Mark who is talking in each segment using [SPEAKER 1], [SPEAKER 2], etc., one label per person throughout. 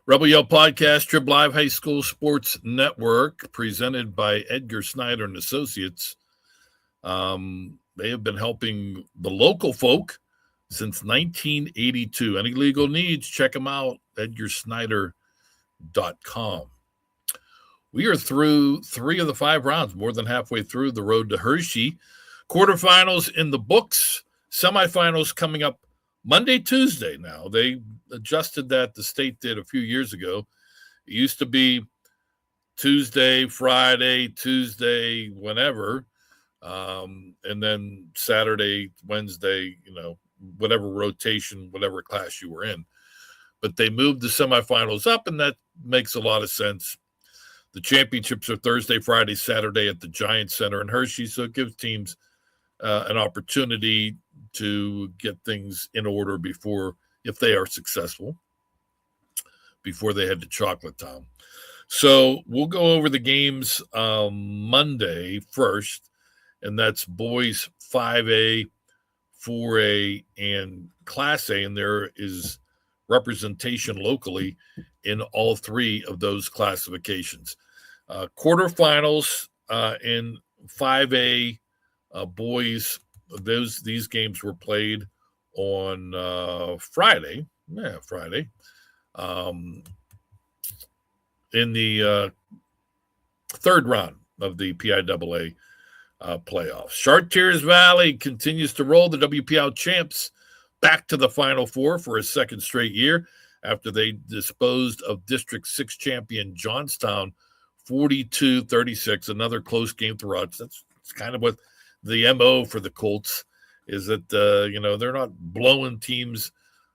[SPEAKER 1] Rebel Yell Podcast, Trib Live High School Sports Network, presented by Edgar Snyder and Associates. They have been helping the local folk since 1982. Any legal needs, check them out, edgarsnyder.com. We are through 3 of the 5 rounds, more than halfway through the road to Hershey. Quarterfinals in the books, semifinals coming up Monday, Tuesday now. They adjusted that, the state did a few years ago. It used to be Tuesday, Friday, Tuesday, whenever, and then Saturday, Wednesday, whatever rotation, whatever class you were in. But they moved the semifinals up, and that makes a lot of sense. The championships are Thursday, Friday, Saturday at the Giant Center in Hershey, so it gives teams an opportunity to get things in order before, if they are successful, before they head to Chocolate Town. So we'll go over the games Monday first, and that's boys 5A, 4A, and Class A, and there is representation locally in all 3 of those classifications. Quarterfinals in 5A boys, these games were played on Friday. Yeah, Friday. In the third round of the PIAA playoffs. Chartiers Valley continues to roll. The WPL champs back to the Final Four for a second straight year after they disposed of District 6 champion Johnstown 42-36. Another close game throughout. That's kind of what the MO for the Colts is, that they're not blowing teams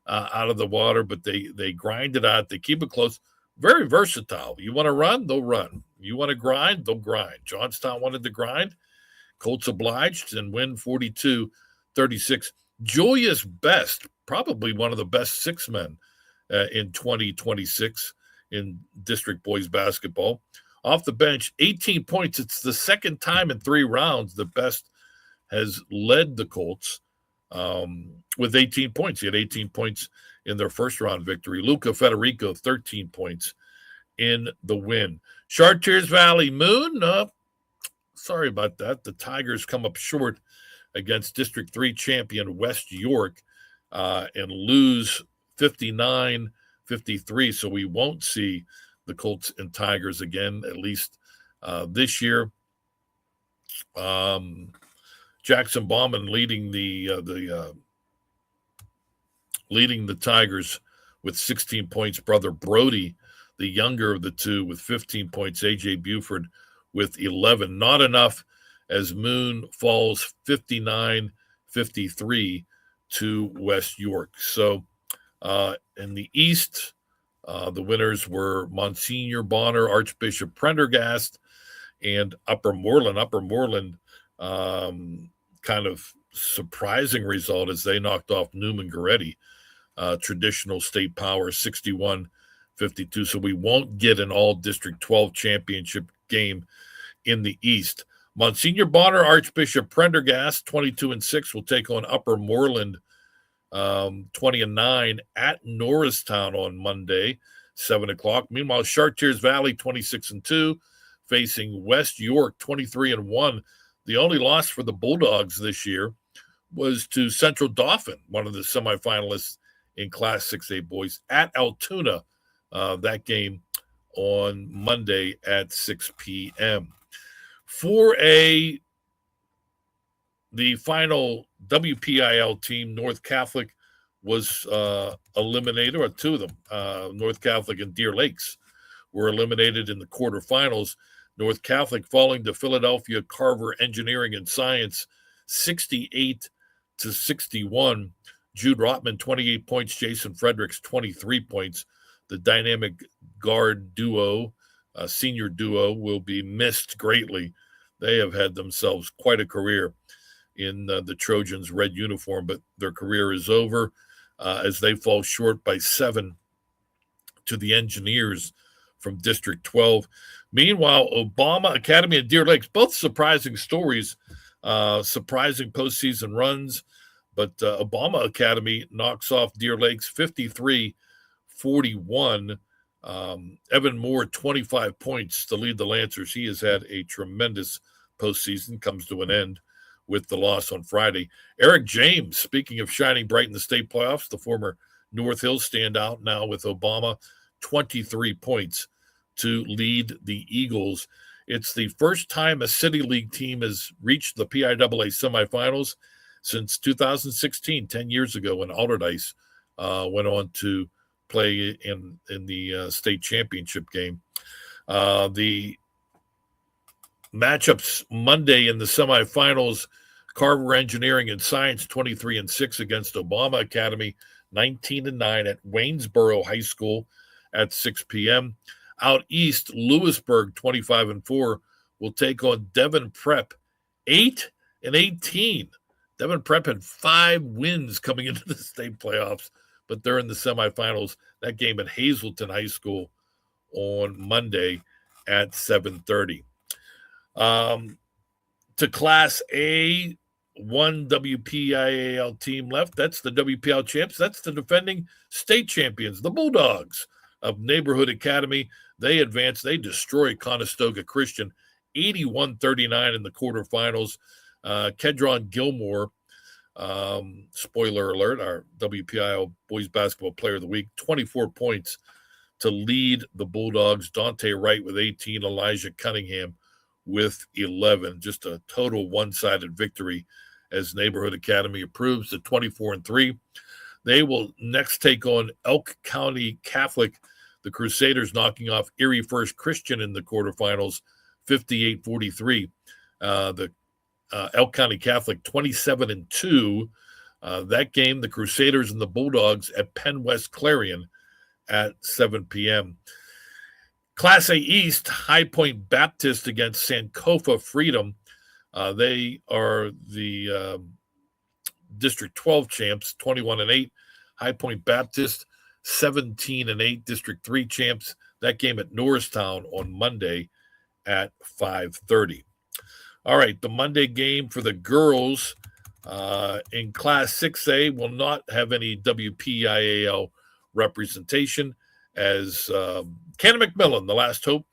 [SPEAKER 1] out of the water, but they grind it out. They keep it close. Very versatile. You want to run, they'll run. You want to grind, they'll grind. Johnstown wanted to grind. Colts obliged and win 42-36. Julius Best, probably one of the best 6 men in 2026 in district boys basketball. Off the bench, 18 points. It's the second time in 3 rounds that Best has led the Colts with 18 points. He had 18 points in their first round victory. Luca Federico, 13 points in the win. Chartiers Valley Moon, sorry about that. The Tigers come up short against District 3 champion West York and lose 59-53. So we won't see the Colts and Tigers again, at least this year. Jackson Bauman leading the Tigers with 16 points. Brother Brody, the younger of the two, with 15 points. A.J. Buford with 11. Not enough as Moon falls 59-53 to West York. So in the East, the winners were Monsignor Bonner, Archbishop Prendergast, and Upper Moreland. Upper Moreland, kind of surprising result as they knocked off Newman Goretti, traditional state power, 61-52. So we won't get an all-district 12 championship game in the East. Monsignor Bonner, Archbishop Prendergast, 22-6, will take on Upper Moreland, 20-9 at Norristown on Monday, 7:00. Meanwhile, Chartiers Valley, 26-2, facing West York, 23-1. The only loss for the Bulldogs this year was to Central Dauphin, one of the semifinalists in Class 6A boys, at Altoona. That game on Monday at 6 p.m. 4A, the final WPIL team, North Catholic, was eliminated, or 2 of them, North Catholic and Deer Lakes, were eliminated in the quarterfinals. North Catholic falling to Philadelphia Carver Engineering and Science 68-61. Jude Rotman, 28 points. Jason Fredericks, 23 points. The dynamic guard duo, senior duo, will be missed greatly. They have had themselves quite a career in the Trojans' red uniform, but their career is over as they fall short by 7 to the Engineers from District 12. Meanwhile, Obama Academy and Deer Lakes, both surprising stories, surprising postseason runs, but Obama Academy knocks off Deer Lakes 53-41. Evan Moore, 25 points to lead the Lancers. He has had a tremendous postseason, comes to an end with the loss on Friday. Eric James, speaking of shining bright in the state playoffs, the former North Hill standout now with Obama, 23 points to lead the Eagles. It's the first time a City League team has reached the PIAA semifinals since 2016, 10 years ago, when Alderdice went on to play in the state championship game. The matchups Monday in the semifinals: Carver Engineering and Science 23-6 against Obama Academy 19-9 at Waynesboro High School at 6 p.m. Out east, Lewisburg 25-4 will take on Devon Prep 8-18. Devon Prep had 5 wins coming into the state playoffs, but they're in the semifinals. That game at Hazleton High School on Monday at 7:30. To Class A, one WPIAL team left. That's the WPIAL champs. That's the defending state champions, the Bulldogs of Neighborhood Academy. They advance. They destroy Conestoga Christian 81-39 in the quarterfinals. Kedron Gilmore, spoiler alert, our WPIAL Boys Basketball Player of the Week, 24 points to lead the Bulldogs. Dante Wright with 18, Elijah Cunningham with 11. Just a total one-sided victory as Neighborhood Academy improves to 24-3. They will next take on Elk County Catholic, the Crusaders knocking off Erie First Christian in the quarterfinals, 58-43. The Elk County Catholic 27-2. That game, the Crusaders and the Bulldogs at Penn West Clarion at 7 p.m. Class A East, High Point Baptist against Sankofa Freedom. They are the District 12 champs, 21-8. High Point Baptist, 17-8. District 3 champs. That game at Norristown on Monday at 5:30. All right, the Monday game for the girls in Class 6A will not have any WPIAL representation as Cannon McMillan, the last hope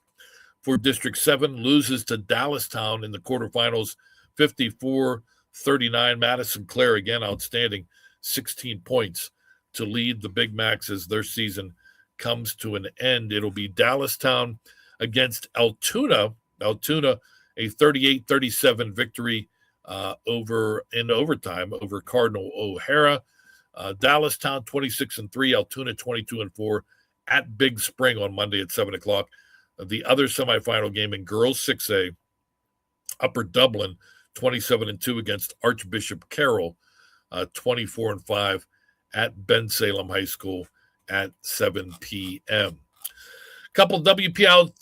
[SPEAKER 1] for District 7, loses to Dallastown in the quarterfinals, 54-39. Madison Clare, again, outstanding, 16 points to lead the Big Macs as their season comes to an end. It'll be Dallastown against Altoona. Altoona, a 38-37 victory over in overtime over Cardinal O'Hara. Dallastown 26-3, Altoona 22-4 at Big Spring on Monday at 7 o'clock. The other semifinal game in girls 6A, Upper Dublin 27-2 against Archbishop Carroll, 24-5 at Bensalem High School at 7 p.m. Couple WPL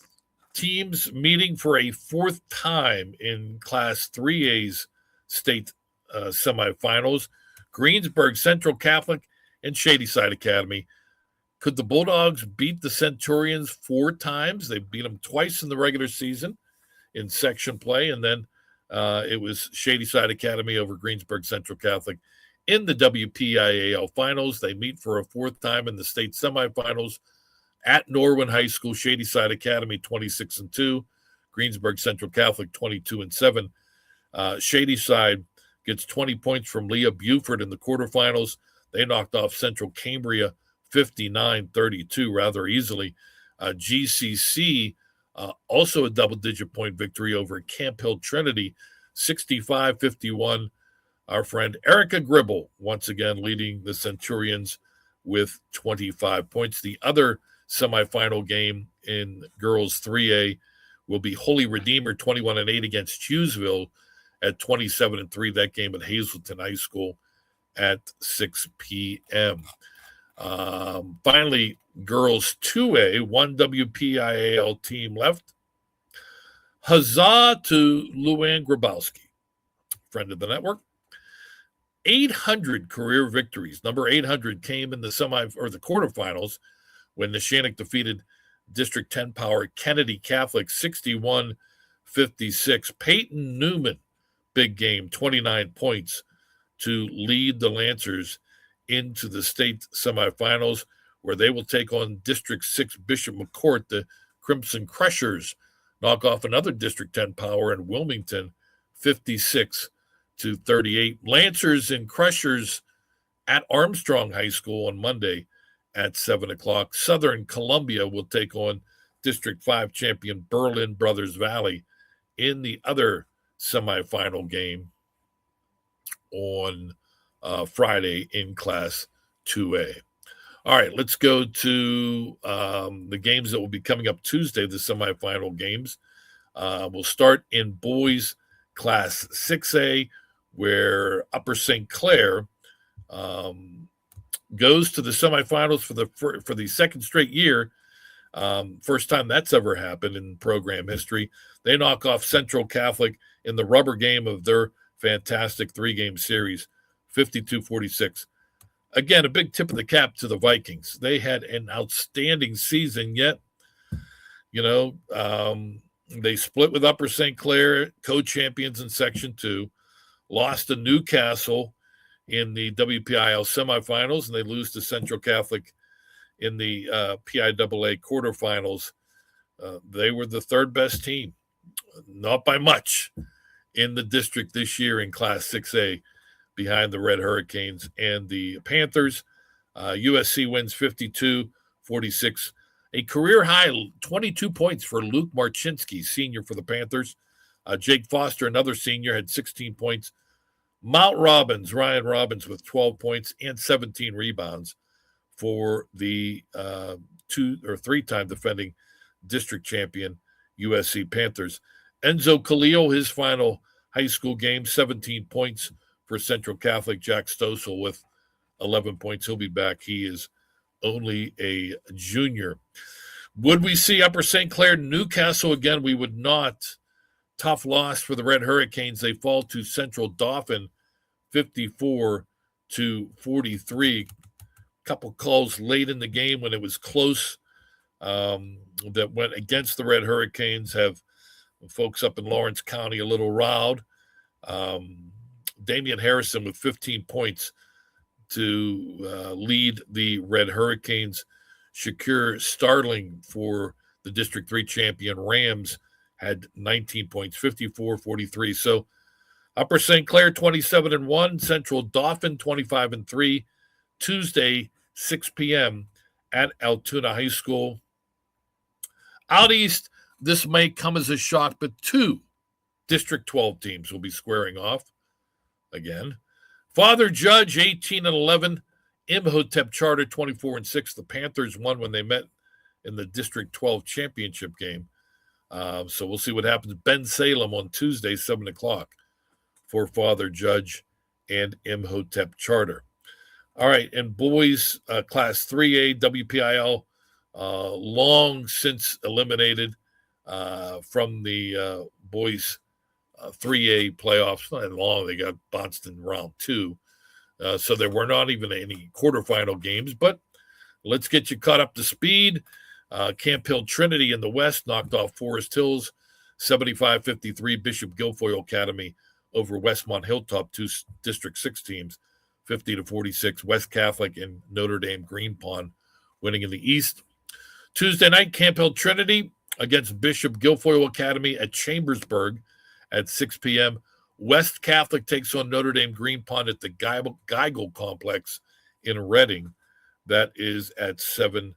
[SPEAKER 1] teams meeting for a fourth time in Class 3A's state semifinals. Greensburg Central Catholic and Shadyside Academy. Could the Bulldogs beat the Centurions 4 times? They beat them twice in the regular season in section play, and then it was Shadyside Academy over Greensburg Central Catholic in the WPIAL finals. They meet for a fourth time in the state semifinals at Norwin High School. Shadyside Academy 26-2, Greensburg Central Catholic 22-7. Shadyside gets 20 points from Leah Buford in the quarterfinals. They knocked off Central Cambria 59-32 rather easily. GCC, also a double-digit point victory over Camp Hill Trinity, 65-51. Our friend Erica Gribble, once again, leading the Centurions with 25 points. The other semifinal game in girls 3A will be Holy Redeemer 21-8 against Hughesville at 27-3. That game at Hazleton High School at 6 p.m. Finally, girls 2A, one WPIAL team left. Huzzah to Luann Grabowski, friend of the network. 800 career victories. Number 800 came in the quarterfinals when Neshannock defeated District 10 power Kennedy Catholic 61-56. Peyton Newman, big game, 29 points to lead the Lancers into the state semifinals. where they will take on District 6 Bishop McCourt. The Crimson Crushers knock off another District 10 power in Wilmington, 56-38. Lancers and Crushers at Armstrong High School on Monday at 7 o'clock. Southern Columbia will take on District 5 champion Berlin Brothers Valley in the other semifinal game on Friday in Class 2A. All right, let's go to the games that will be coming up Tuesday, the semifinal games. We'll start in boys Class 6A, where Upper St. Clair goes to the semifinals for the second straight year. First time that's ever happened in program history. They knock off Central Catholic in the rubber game of their fantastic 3-game series, 52-46. Again, a big tip of the cap to the Vikings. They had an outstanding season, yet, they split with Upper St. Clair, co-champions in Section 2, lost to Newcastle in the WPIAL semifinals, and they lose to Central Catholic in the PIAA quarterfinals. They were the third best team, not by much, in the district this year in Class 6A, behind the Red Hurricanes and the Panthers. USC wins 52-46. A career high 22 points for Luke Marchinsky, senior for the Panthers. Jake Foster, another senior, had 16 points. Ryan Robbins with 12 points and 17 rebounds for the 2 or 3-time defending district champion USC Panthers. Enzo Khalil, his final high school game, 17 points for Central Catholic. Jack Stossel with 11 points. He'll be back. He is only a junior. Would we see Upper St. Clair Newcastle again? We would not. Tough loss for the Red Hurricanes. They fall to Central Dauphin, 54-43. Couple calls late in the game when it was close that went against the Red Hurricanes have folks up in Lawrence County a little riled. Damian Harrison with 15 points to lead the Red Hurricanes. Shakir Starling for the District 3 champion Rams had 19 points, 54-43. So Upper St. Clair 27-1, Central Dauphin 25-3. Tuesday, 6 p.m. at Altoona High School. Out east, this may come as a shock, but 2 District 12 teams will be squaring off again. Father Judge 18-11, Imhotep Charter 24-6. The Panthers won when they met in the District 12 championship game. So we'll see what happens. Ben Salem on Tuesday, 7 o'clock for Father Judge and Imhotep Charter. All right, and boys Class 3A, WPIL, long since eliminated from the boys 3A playoffs. Not long, they got bounced in round 2. So there were not even any quarterfinal games, but let's get you caught up to speed. Camp Hill Trinity in the West knocked off Forest Hills, 75-53. Bishop Guilfoyle Academy over Westmont Hilltop, 2 District 6 teams, 50-46. West Catholic and Notre Dame Green Pond winning in the East. Tuesday night, Camp Hill Trinity against Bishop Guilfoyle Academy at Chambersburg at 6 p.m. West Catholic takes on Notre Dame Green Pond at the Geigel Complex in Reading. That is at 7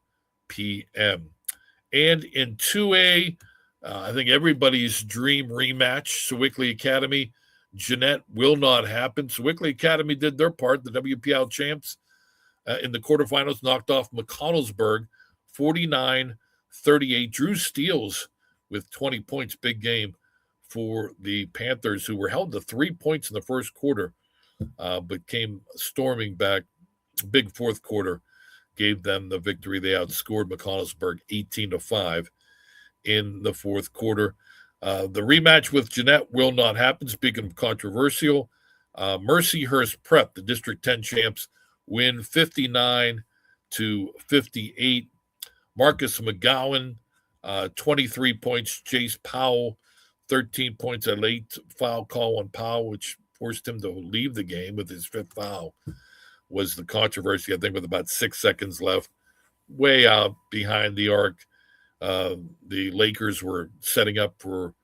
[SPEAKER 1] p.m. And in 2A, I think everybody's dream rematch, Sewickley Academy, Jeanette, will not happen. Sewickley Academy did their part. The WPL champs in the quarterfinals knocked off McConnellsburg 49-38. Drew Steele with 20 points, big game for the Panthers, who were held to 3 points in the first quarter, but came storming back. Big fourth quarter gave them the victory. They outscored McConnellsburg 18-5 in the fourth quarter. The rematch with Jeanette will not happen. Speaking of controversial, Mercyhurst Prep, the District 10 champs, win 59-58. Marcus McGowan, 23 points. Jace Powell, 13 points. A late foul call on Powell, which forced him to leave the game with his 5th foul, was the controversy, I think, with about 6 seconds left. way out behind the arc. The Lakers were setting up for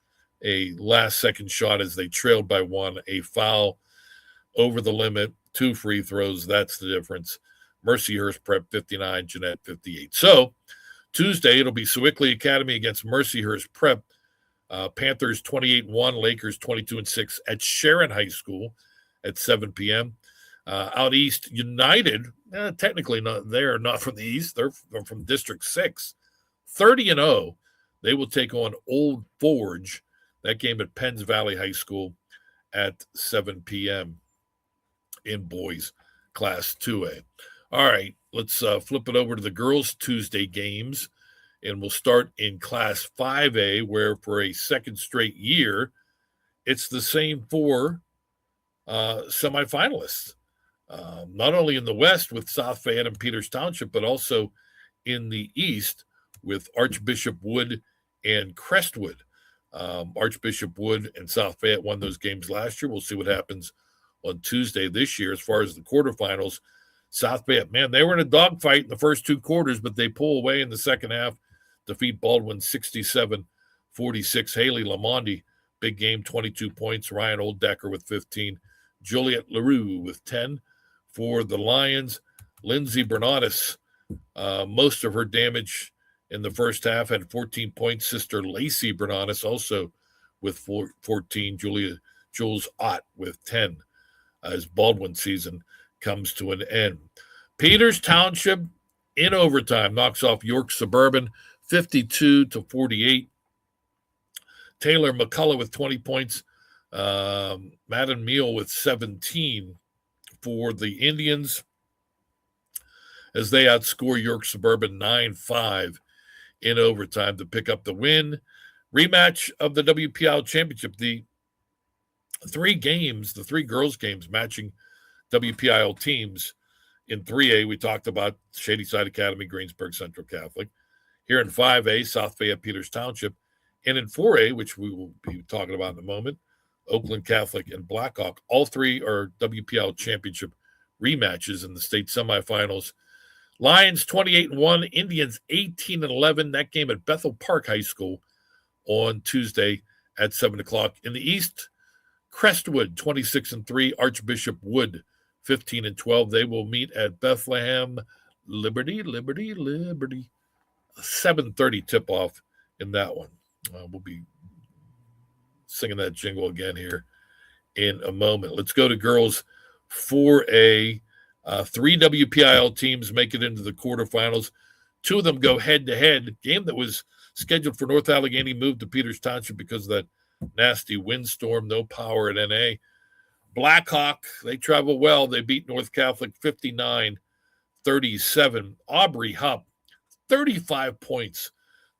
[SPEAKER 1] a last-second shot as they trailed by one. A foul over the limit, 2 free throws. That's the difference. Mercyhurst Prep 59, Jeanette 58. So Tuesday, it'll be Sewickley Academy against Mercyhurst Prep. Panthers 28-1, Lakers 22-6 at Sharon High School at 7 p.m. Out east, United, technically they're not from the east. They're from District 6. 30-0. They will take on Old Forge. That game at Penns Valley High School at 7 p.m. in boys class 2A. All right, let's flip it over to the girls' Tuesday games, and we'll start in class 5A, where for a second straight year, it's the same 4 semifinalists. Not only in the West with South Fayette and Peters Township, but also in the East with Archbishop Wood and Crestwood. Archbishop Wood and South Fayette won those games last year. We'll see what happens on Tuesday this year as far as the quarterfinals. South Fayette, man, they were in a dogfight in the first 2 quarters, but they pull away in the second half, defeat Baldwin 67-46. Haley Lamondi, big game, 22 points. Ryan Olddecker with 15. Juliet LaRue with 10. For the Lions, Lindsay Bernatus, most of her damage in the first half, had 14 points. Sister Lacey Bernatus also with 14. Jules Ott with 10 as Baldwin season comes to an end. Peters Township in overtime knocks off York Suburban 52-48. Taylor McCullough with 20 points. Madden Meal with 17 for the Indians as they outscore York Suburban 9-5 in overtime to pick up the win. Rematch of the WPIAL Championship. The 3 girls' games matching WPIAL teams in 3A. We talked about Shadyside Academy, Greensburg Central Catholic. Here in 5A, South Fayette Peters Township. And in 4A, which we will be talking about in a moment, Oakland Catholic and Blackhawk. All 3 are WPIAL Championship rematches in the state semifinals. Lions 28-1, Indians 18-11. That game at Bethel Park High School on Tuesday at 7 o'clock. In the East, Crestwood 26-3, Archbishop Wood 15-12. They will meet at Bethlehem Liberty. 7:30 tip-off in that one. We'll be singing that jingle again here in a moment. Let's go to girls 4A. 3 WPIAL teams make it into the quarterfinals. 2 of them go head-to-head. Game that was scheduled for North Allegheny moved to Peters Township because of that nasty windstorm, no power at NA. Blackhawk, they travel well. They beat North Catholic 59-37. Aubrey Hupp, 35 points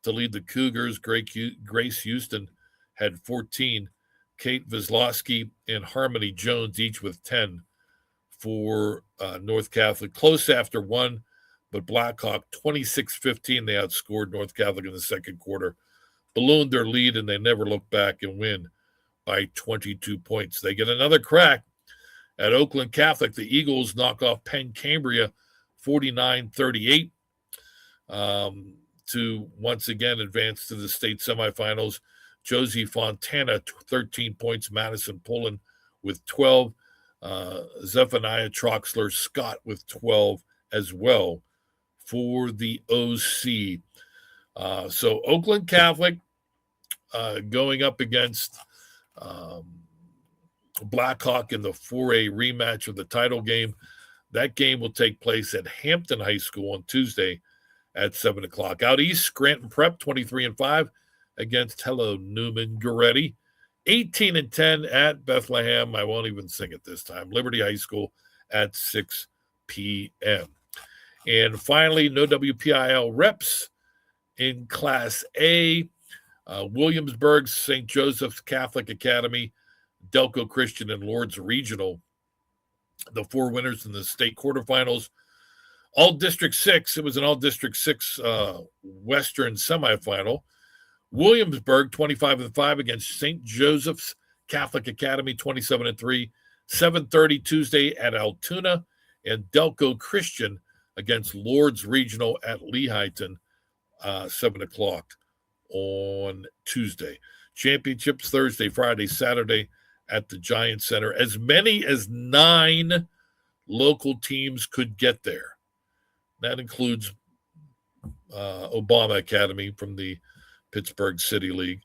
[SPEAKER 1] to lead the Cougars. Grace Houston had 14. Kate Vislowski and Harmony Jones each with 10 for North Catholic. Close after 1, but Blackhawk 26-15. They outscored North Catholic in the second quarter, ballooned their lead, and they never looked back and win by 22 points. They get another crack at Oakland Catholic. The Eagles knock off Penn Cambria 49-38 to once again advance to the state semifinals. Josie Fontana, 13 points. Madison Pullen with 12. Zephaniah Troxler Scott with 12 as well for the OC. So Oakland Catholic going up against Blackhawk in the 4A rematch of the title game. That game will take place at Hampton High School on Tuesday at 7 o'clock. Out east, Scranton Prep 23-5 against Hello Newman Goretti. 18-10 at Bethlehem. I won't even sing it this time. Liberty High School at 6 p.m. And finally, no WPIAL reps in Class A. Williamsburg, St. Joseph's Catholic Academy, Delco Christian, and Lord's Regional, the 4 winners in the state quarterfinals. All District 6. It was an All District 6 Western semifinal. Williamsburg 25-5 against St. Joseph's Catholic Academy 27-3. 7:30 Tuesday at Altoona, and Delco Christian against Lord's Regional at Lehighton, 7 o'clock on Tuesday. Championships Thursday, Friday, Saturday at the Giant Center. As many as 9 local teams could get there. That includes Obama Academy from the Pittsburgh City League.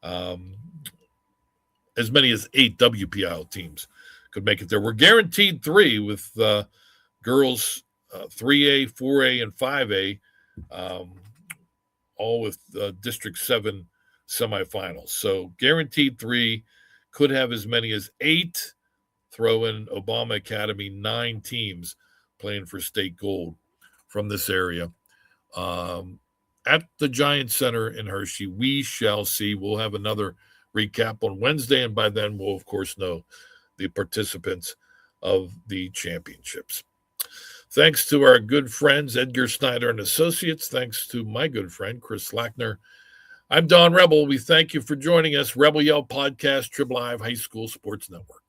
[SPEAKER 1] As many as 8 WPIAL teams could make it there. We're guaranteed 3 with girls 3A, 4A, and 5A, all with District 7 semifinals. So guaranteed 3, could have as many as 8. Throw in Obama Academy, 9 teams playing for state gold from this area. At the Giant Center in Hershey, we shall see. We'll have another recap on Wednesday, and by then we'll, of course, know the participants of the championships. Thanks to our good friends, Edgar Snyder and Associates. Thanks to my good friend, Chris Lackner. I'm Don Rebel. We thank you for joining us. Rebel Yell Podcast, Triple I High School Sports Network.